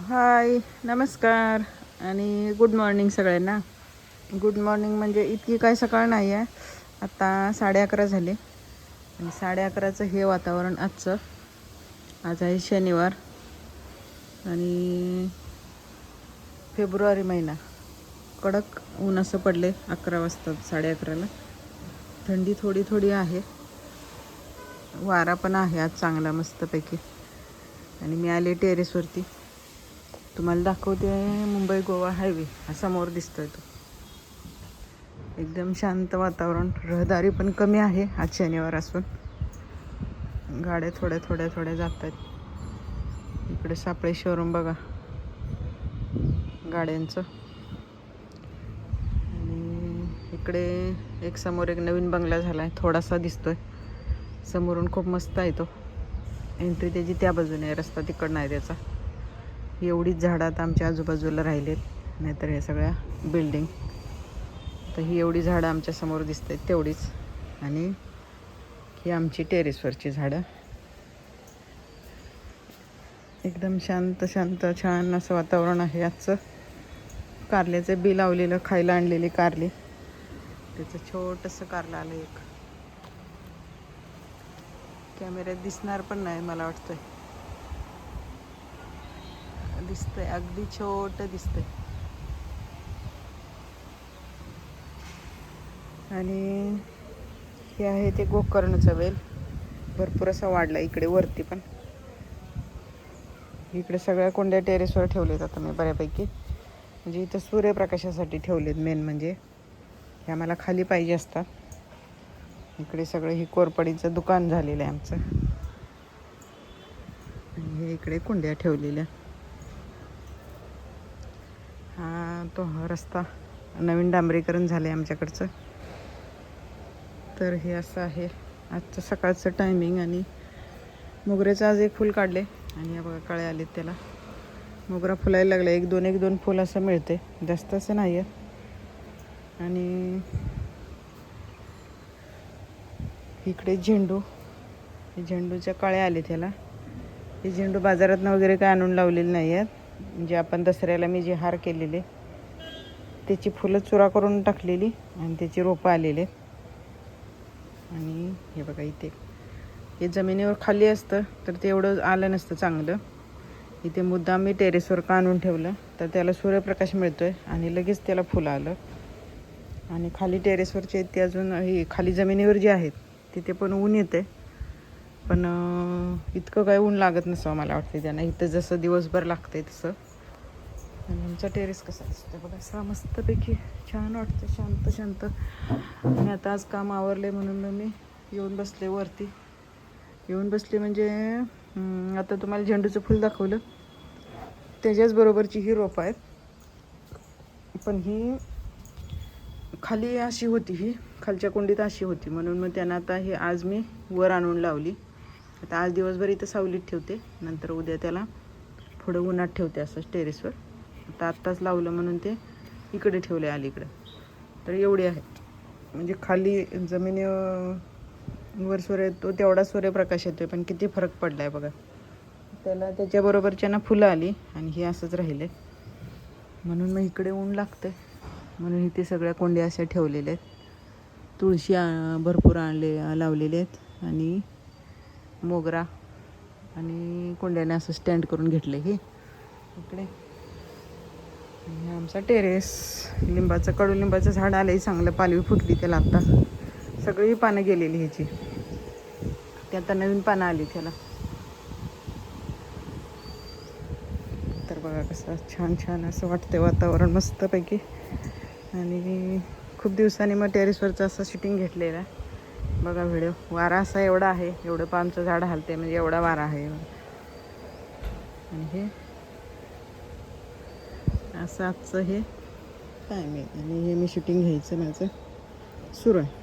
हाय, नमस्कार आणि good morning सगळ्यांना. गुड मॉर्निंग म्हणजे इतकी काय सकाळ नाही आहे. आता 11:30 झाले आणि 11:30चं हे वातावरण आजचं. आज आहे शनिवार आणि फेब्रुवारी महिना. कडक ऊन असं पडले 11 वाजता 11:30ला. थंडी थोडी थोडी आहे, वारा पण आहे आज चांगला मस्तपैकी. आणि मी आले टेरेसवरती. तुम्हाला दाखवते मुंबई गोवा हायवे हा समोर दिसतोय तो. एकदम शांत वातावरण, रहदारी पण कमी आहे आज शनिवार असून. गाड्या थोड्या थोड्या थोड्या जात आहेत. इकडे सापळे शोरूम बघा गाड्यांचं. आणि इकडे एक समोर एक नवीन बंगला झाला आहे, थोडासा दिसतोय समोरून. खूप मस्त आहे तो. एंट्री त्याची त्या बाजूने आहे, रस्ता तिकडनं आहे त्याचा. एवढीच झाडं आता आमच्या आजूबाजूला राहिलेत, नाहीतर हे सगळ्या बिल्डिंग. तर ही एवढी झाडं आमच्या समोर दिसतात तेवढीच. आणि ही आमची टेरेसवरची झाडं. एकदम शांत शांत छान असं वातावरण आहे आजचं. कारल्याचं बी लावलेलं, खायला आणलेली कारली. त्याचं छोटंसं कारलं आलं एक. कॅमेऱ्यात दिसणार पण नाही मला वाटतंय. दिसतंय, अगदी छोटं दिसतंय. आणि हे आहे ते गोकर्णचा वेल. भरपूर असा वाढला इकडे वरती पण. इकडे सगळ्या कोंड्या टेरेसवर ठेवलेत आता मी बऱ्यापैकी. म्हणजे इथं सूर्यप्रकाशासाठी ठेवलेत मेन म्हणजे. हे आम्हाला खाली पाहिजे असतात. इकडे सगळं ही कोरपडीचं दुकान झालेलं आहे आमचं. आणि हे इकडे कुंड्या ठेवलेल्या. हा तो हा रस्ता नवीन डांबरीकरण झालं आहे आमच्याकडचं. तर हे असं आहे आजचं सकाळचं टायमिंग. आणि मोगऱ्याचं आज एक फूल काढले आणि या बघा कळे आलेत त्याला. मोगरा फुलायला लागला. एक दोन फूल असं मिळते, जास्त असं नाही आहे. आणि इकडे झेंडू, हे झेंडूच्या कळ्या आले त्याला. हे झेंडू बाजारातनं वगैरे काय आणून लावलेले नाही आहेत. म्हणजे आपण दसऱ्याला मी जे हार केलेले त्याची फुलं चुरा करून टाकलेली आणि त्याची रोपं आलेले. आणि हे बघा इथे हे जमिनीवर खाली असतं तर ते एवढं आलं नसतं चांगलं. इथे मुद्दाम मी टेरेसवर का आणून ठेवलं तर त्याला सूर्यप्रकाश मिळतोय आणि लगेच त्याला फुलं आलं. आणि खाली टेरेसवरचे ते अजून हे खाली जमिनीवर जे आहेत तिथे पण ऊन येते, पण इतकं काय ऊन लागत नसावं मला वाटते त्यांना. इथं जसं दिवसभर लागतंय तसं. आणि आमचा टेरेस कसा दिसतो बघा, असा मस्तपैकी छान वाटतं, शांत शांत. आणि आता आज काम आवरले म्हणून मी येऊन बसले वरती. येऊन बसले म्हणजे आता तुम्हाला झेंडूचं फुल दाखवलं त्याच्याच बरोबरची ही रोपं आहेत. पण ही खाली अशी होती, ही खालच्या कुंडीत अशी होती म्हणून मग त्यांना आता हे आज मी वर आणून लावली. आता आज दिवसभर इथं सावलीत ठेवते, नंतर उद्या त्याला पुढं उन्हात ठेवते असंच टेरेसवर. आता आत्ताच लावलं म्हणून ते इकडे ठेवले अलीकडं. तर एवढे आहेत. म्हणजे खाली जमिनीवर सूर्य तो तेवढा सूर्यप्रकाश येतोय, पण किती फरक पडला आहे बघा त्याला. त्याच्याबरोबरच्या फुलं आली आणि हे असंच राहिले. म्हणून मग इकडे ऊन लागतं म्हणून इथे सगळ्या कोंड्या अशा ठेवलेल्या आहेत. तुळशी भरपूर लावलेले आहेत आणि मोगरा. आणि कोंड्याने असं स्टँड करून घेतलं हे इकडे. आणि आमचा टेरेस. कडुलिंबाचं झाड आलंय चांगलं, पालवी फुटली त्याला आता. सगळी पानं गेलेली ह्याची, ते आता नवीन पानं आली त्याला. तर बघा कसं छान छान असं वाटतं वातावरण मस्तपैकी. आणि खूप दिवसांनी मग टेरेसवरचं असं शूटिंग घेतलेलं आहे बघा व्हिडिओ. वारा असा एवढा आहे, एवढं पामचं झाड हलते म्हणजे एवढा वारा आहे. आणि हे असं आजचं हे टायमिंग. आणि हे मी शूटिंग घ्यायचं माझं सुरू आहे.